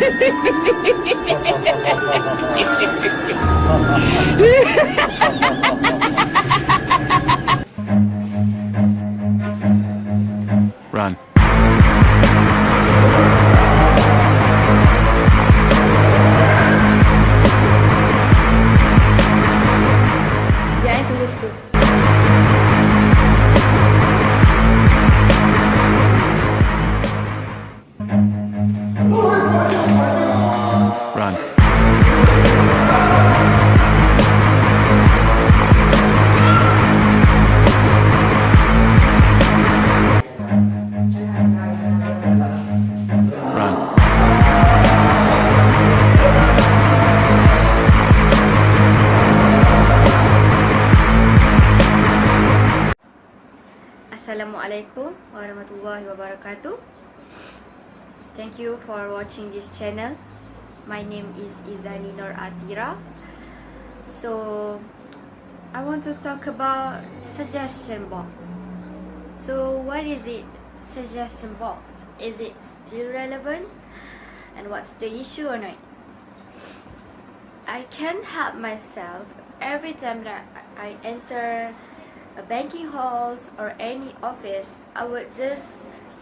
Run. Jangan tunggu situ. Run. Run. Assalamualaikum warahmatullahi wabarakatuh. Thank you for watching this channel. My name is IZANIE or ATHIRA. So I want to talk about suggestion box. So what is it? Suggestion box, is it still relevant? And what's the issue on it? I can't help myself every time that I enter a banking halls or any office. I would just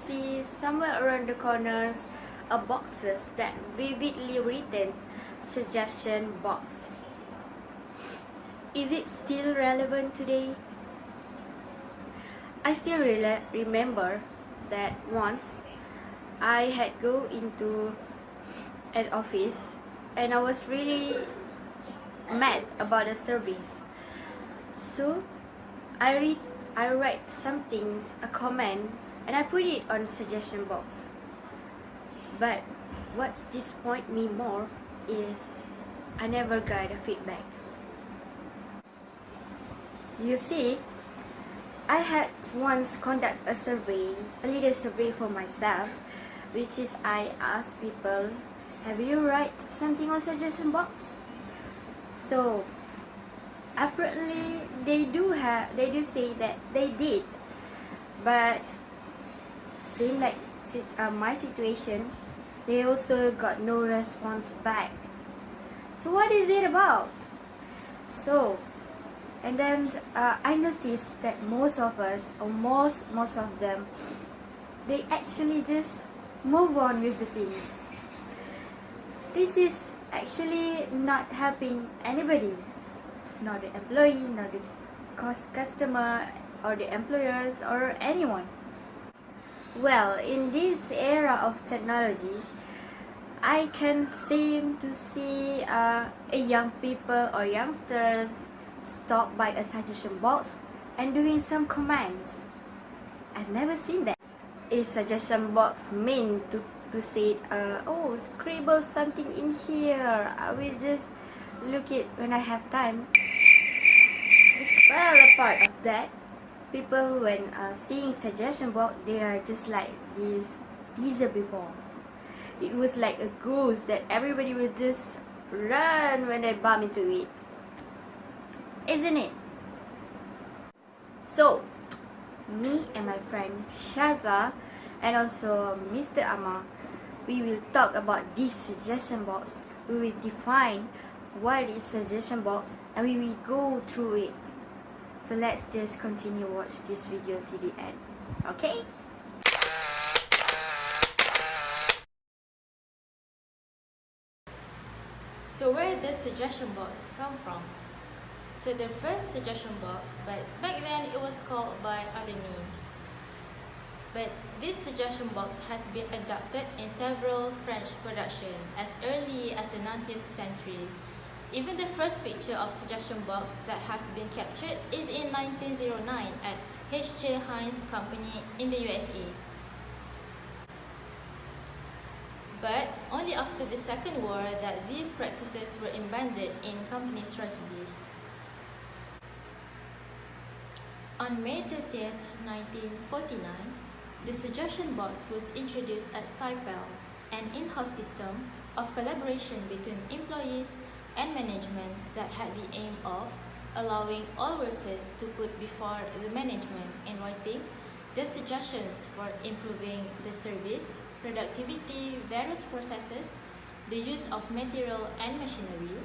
see somewhere around the corners a boxes that vividly written suggestion box. Is it still relevant today? I still remember that once I had go into an office and I was really mad about the service. So I write some things, a comment, and I put it on suggestion box. But what disappointed me more is I never got a feedback. You see, I had once conduct a survey, a little survey for myself, which is I asked people, have you write something on suggestion box? So apparently they do say that they did, but seem like my situation, they also got no response back. So what is it about? So and then I noticed that most of us, or most of them, they actually just move on with the things. This is actually not helping anybody, not the employee, not the customer, or the employers, or anyone. Well, in this era of technology, I can seem to see a young people or youngsters stop by a suggestion box and doing some comments. I've never seen that. Is suggestion box meant to say, oh, scribble something in here, I will just look it when I have time. Well, apart of that, people when seeing suggestion box, they are just like this teaser before. It was like a ghost that everybody would just run when they bump into it, isn't it? So me and my friend SYAZA and also Mr. AMMAR, we will talk about this suggestion box. We will define what is suggestion box and we will go through it. So let's just continue watch this video till the end, okay? So where does suggestion box come from? So the first suggestion box, but back then it was called by other names. But this suggestion box has been adopted in several French productions as early as the 19th century. Even the first picture of suggestion box that has been captured is in 1909 at H.J. Heinz Company in the USA. But only after the Second War that these practices were embedded in company strategies. On May 30, 1949, the suggestion box was introduced at Stipel, an in-house system of collaboration between employees and management that had the aim of allowing all workers to put before the management in writing their suggestions for improving the service, productivity, various processes, the use of material and machinery,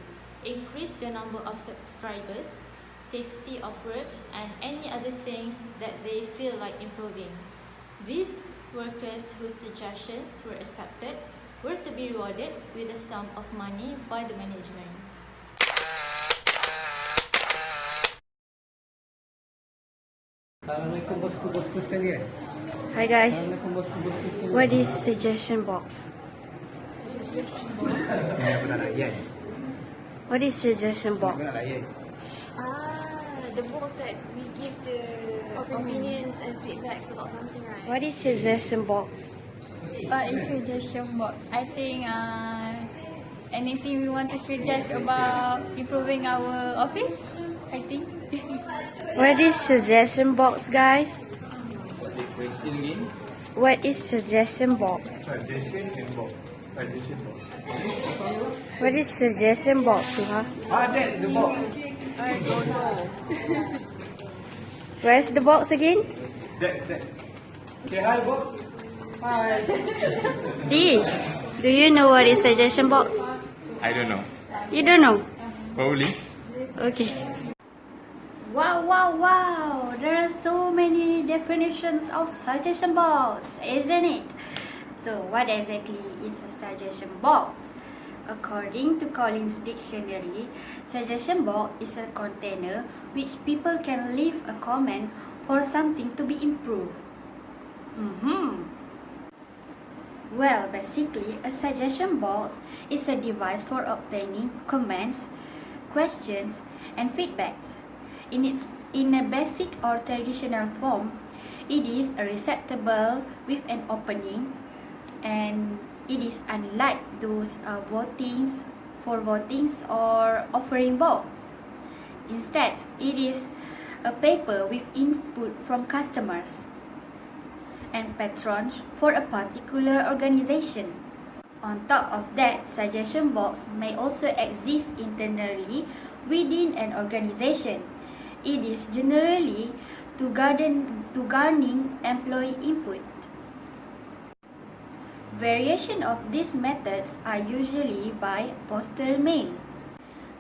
increase the number of subscribers, safety of work, and any other things that they feel like improving. These workers whose suggestions were accepted were to be rewarded with a sum of money by the management. Assalamualaikum bosku sekalian. Hi guys, Assalamualaikum bosku sekalian. what is suggestion box? Ini aku nak layan. What is suggestion box? Aku nak layan. The box that we give the opinions and feedbacks about something, right? What is suggestion box? In suggestion box, I think anything we want to suggest about improving our office, I think. What is suggestion box, guys? The question again. What is suggestion box? Suggestion and box. Suggestion box. What is suggestion box, Suha? That's the box. I don't know. Where's the box again? That. Say hi box. Hi. D, do you know what is suggestion box? I don't know. You don't know? Probably. Okay. Wow. There are so many definitions of suggestion box, isn't it? So what exactly is a suggestion box? According to Collins Dictionary, suggestion box is a container which people can leave a comment for something to be improved. Well, basically, a suggestion box is a device for obtaining comments, questions, and feedbacks. In a basic or traditional form, it is a receptacle with an opening, and it is unlike those votings or offering box. Instead, it is a paper with input from customers and patrons for a particular organization. On top of that, suggestion box may also exist internally within an organization. It is generally to garnering employee input. Variations of these methods are usually by postal mail.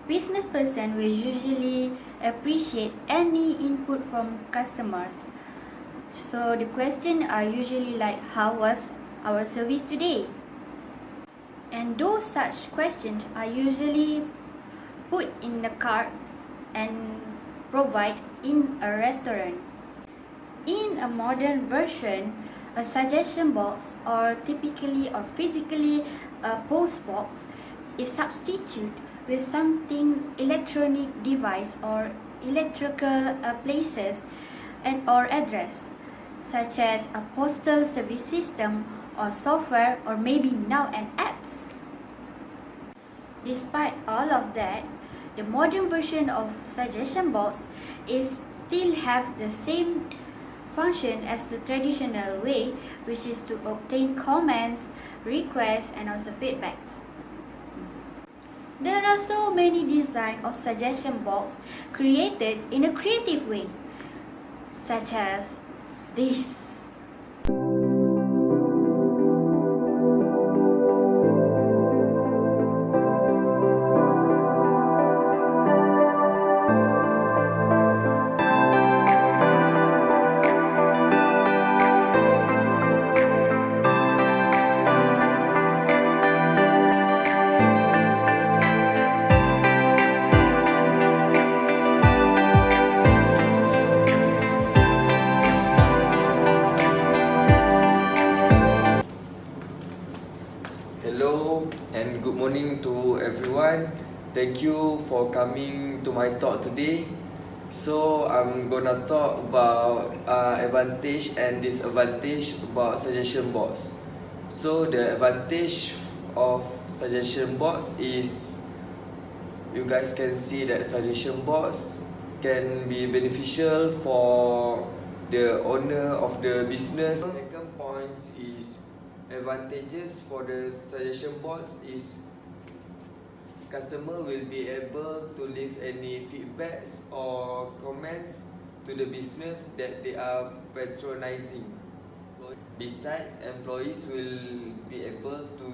Business person will usually appreciate any input from customers. So the questions are usually like, how was our service today? And those such questions are usually put in the card and provide in a restaurant. In a modern version, a suggestion box, or typically or physically a post box, is substituted with something electronic device or electrical places and or address, such as a postal service system or software, or maybe now an apps. Despite all of that, the modern version of suggestion box is still have the same function as the traditional way, which is to obtain comments, requests, and also feedbacks. There are so many designs of suggestion box created in a creative way, such as this. Hello and good morning to everyone. Thank you for coming to my talk today. So I'm gonna talk about advantage and disadvantage about suggestion box. So the advantage of suggestion box is you guys can see that suggestion box can be beneficial for the owner of the business. Second point is advantages for the suggestion box is customer will be able to leave any feedbacks or comments to the business that they are patronizing. Besides, employees will be able to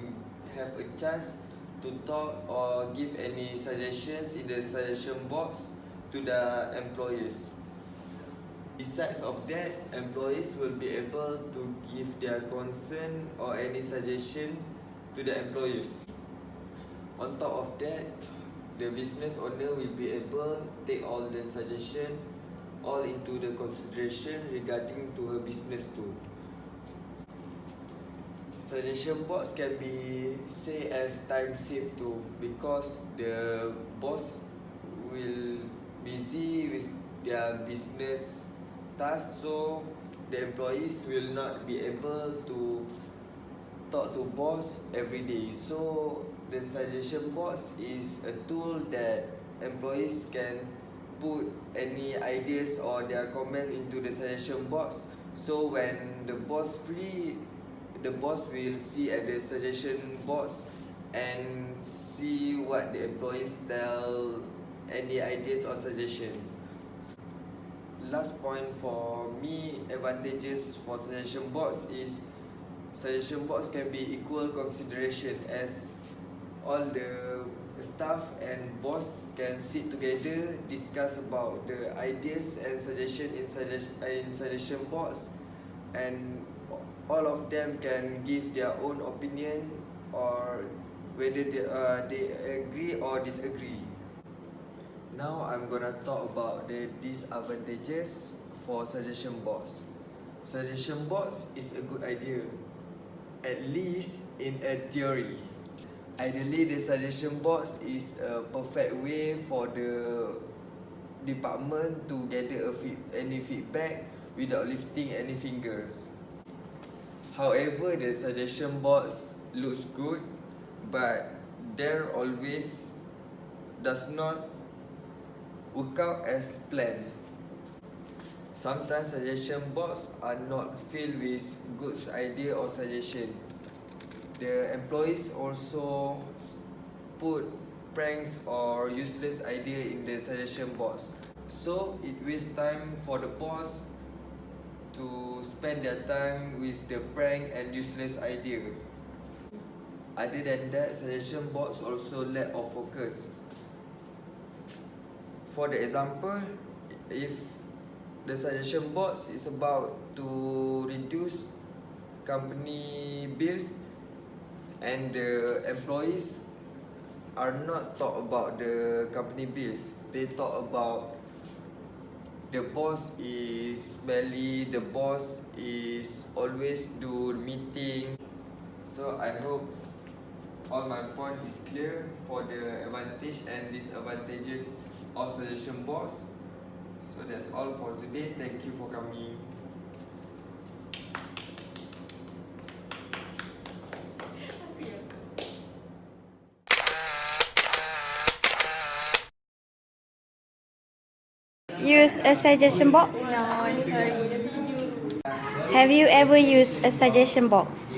have a chance to talk or give any suggestions in the suggestion box to the employers. Besides of that, employees will be able to give their concern or any suggestion to the employers. On top of that, the business owner will be able to take all the suggestion all into the consideration regarding to her business too. Suggestion box can be say as time save too, because the boss will busy with their business task, so the employees will not be able to talk to boss every day. So the suggestion box is a tool that employees can put any ideas or their comment into the suggestion box. So when the boss free, the boss will see at the suggestion box and see what the employees tell, any ideas or suggestion. Last point for me, advantages for suggestion box is suggestion box can be equal consideration, as all the staff and boss can sit together, discuss about the ideas and suggestion in suggestion box, and all of them can give their own opinion or whether they agree or disagree. Now I'm gonna talk about the disadvantages for suggestion box. Suggestion box is a good idea, at least in a theory. Ideally, the suggestion box is a perfect way for the department to gather any feedback without lifting any fingers. However, the suggestion box looks good, but there always does not work out as planned. Sometimes suggestion box are not filled with good idea or suggestion. The employees also put pranks or useless idea in the suggestion box. So it wastes time for the boss to spend their time with the prank and useless idea. Other than that, suggestion box also lack of focus. For the example, if the suggestion box is about to reduce company bills and the employees are not talk about the company bills, they talk about the boss is smelly, the boss is always do meeting. So I hope all my point is clear for the advantage and disadvantages of suggestion box. So that's all for today. Thank you for coming. Use a suggestion box? No, I'm sorry. Have you ever used a suggestion box?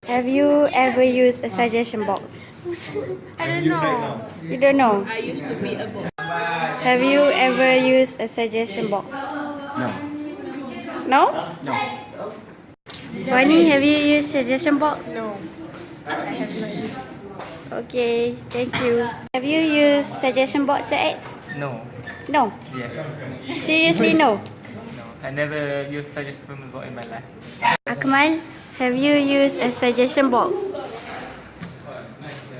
Have you ever used a suggestion box? I don't know. You don't know? I used to be a boss. Have you ever used a suggestion box? No. No? No. Bonnie, have you used suggestion box? No, I have not used. Okay, thank you. Have you used suggestion box, Said? No. No. Yes. Seriously, no. No. I never used suggestion box in my life. Akmal, have you used a suggestion box?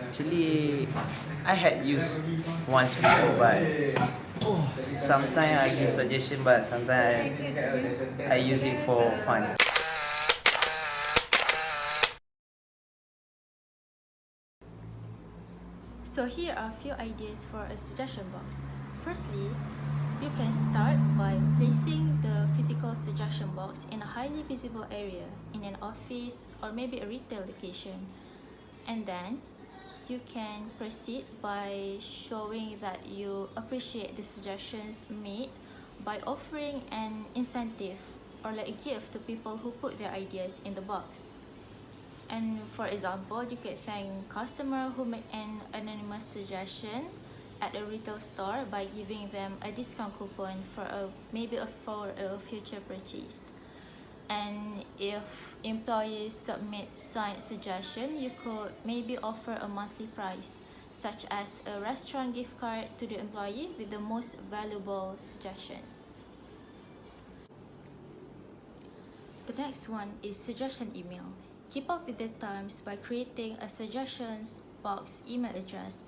Actually, I had used once before, but sometimes I give suggestion, but sometimes I use it for fun. So here are a few ideas for a suggestion box. Firstly, you can start by placing the physical suggestion box in a highly visible area in an office or maybe a retail location. And then you can proceed by showing that you appreciate the suggestions made by offering an incentive or like a gift to people who put their ideas in the box. And for example, you could thank customer who made an anonymous suggestion at a retail store by giving them a discount coupon for maybe for a future purchase. And if employees submit signed suggestion, you could maybe offer a monthly prize, such as a restaurant gift card to the employee with the most valuable suggestion. The next one is suggestion email. Keep up with the times by creating a suggestions box email address.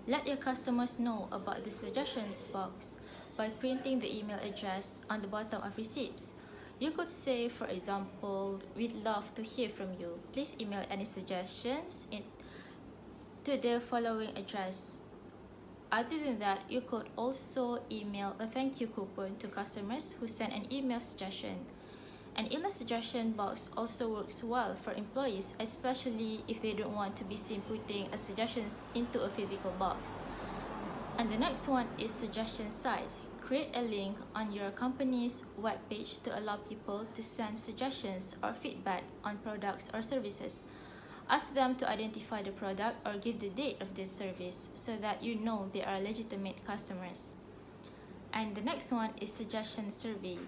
Let your customers know about the suggestions box by printing the email address on the bottom of receipts. You could say, for example, "We'd love to hear from you. Please email any suggestions to the following address." Other than that, you could also email a thank you coupon to customers who send an email suggestion. An email suggestion box also works well for employees, especially if they don't want to be seen putting a suggestions into a physical box. And the next one is suggestion site. Create a link on your company's webpage to allow people to send suggestions or feedback on products or services. Ask them to identify the product or give the date of this service so that you know they are legitimate customers. And the next one is suggestion survey.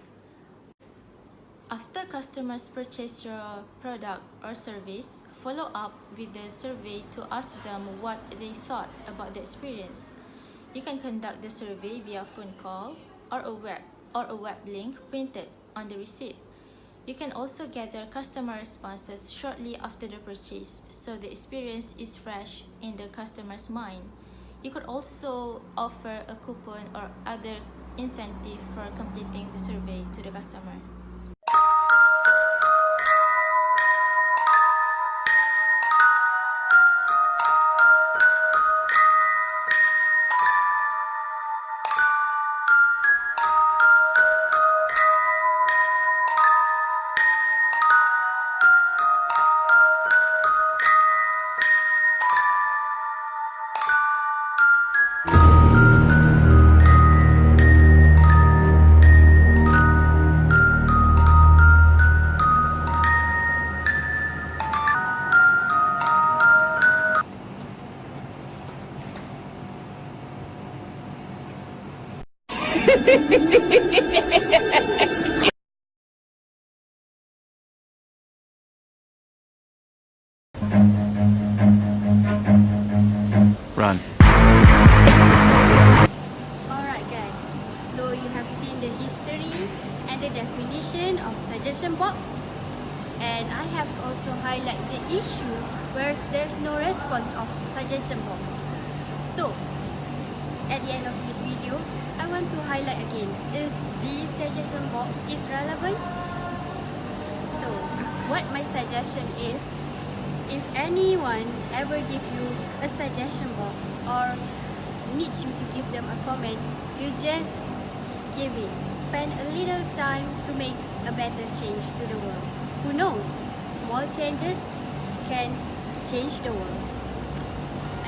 After customers purchase your product or service, follow up with the survey to ask them what they thought about the experience. You can conduct the survey via phone call or a web link printed on the receipt. You can also gather customer responses shortly after the purchase, so the experience is fresh in the customer's mind. You could also offer a coupon or other incentive for completing the survey to the customer. Run. Alright guys, so you have seen the history and the definition of suggestion box. And I have also highlighted the issue where there's no response of suggestion box. So, at the end of this video, I want to highlight again, is the suggestion box is relevant? So, what my suggestion is, if anyone ever give you a suggestion box or needs you to give them a comment, you just give it. Spend a little time to make a better change to the world. Who knows? Small changes can change the world.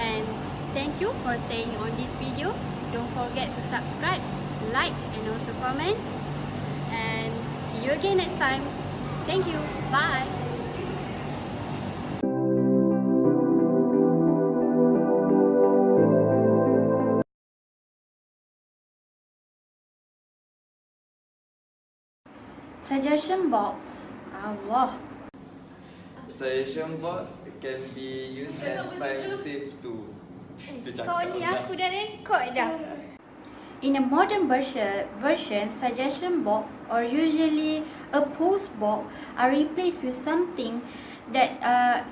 And thank you for staying on this video. Don't forget to subscribe, like, and also comment. And see you again next time. Thank you. Bye. Suggestion box. Allah. Suggestion box can be used as time save too. Kau ni aku dah record dah. In a modern version, suggestion box or usually a post box are replaced with something that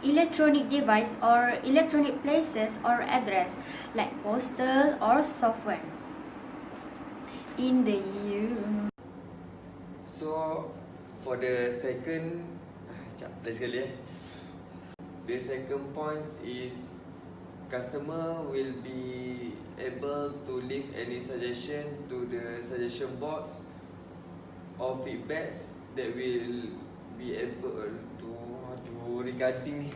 electronic device or electronic places or address like postal or software. In the So for the second, lagi sekali The second point is customer will be able to leave any suggestion to the suggestion box or feedbacks that will be able to regarding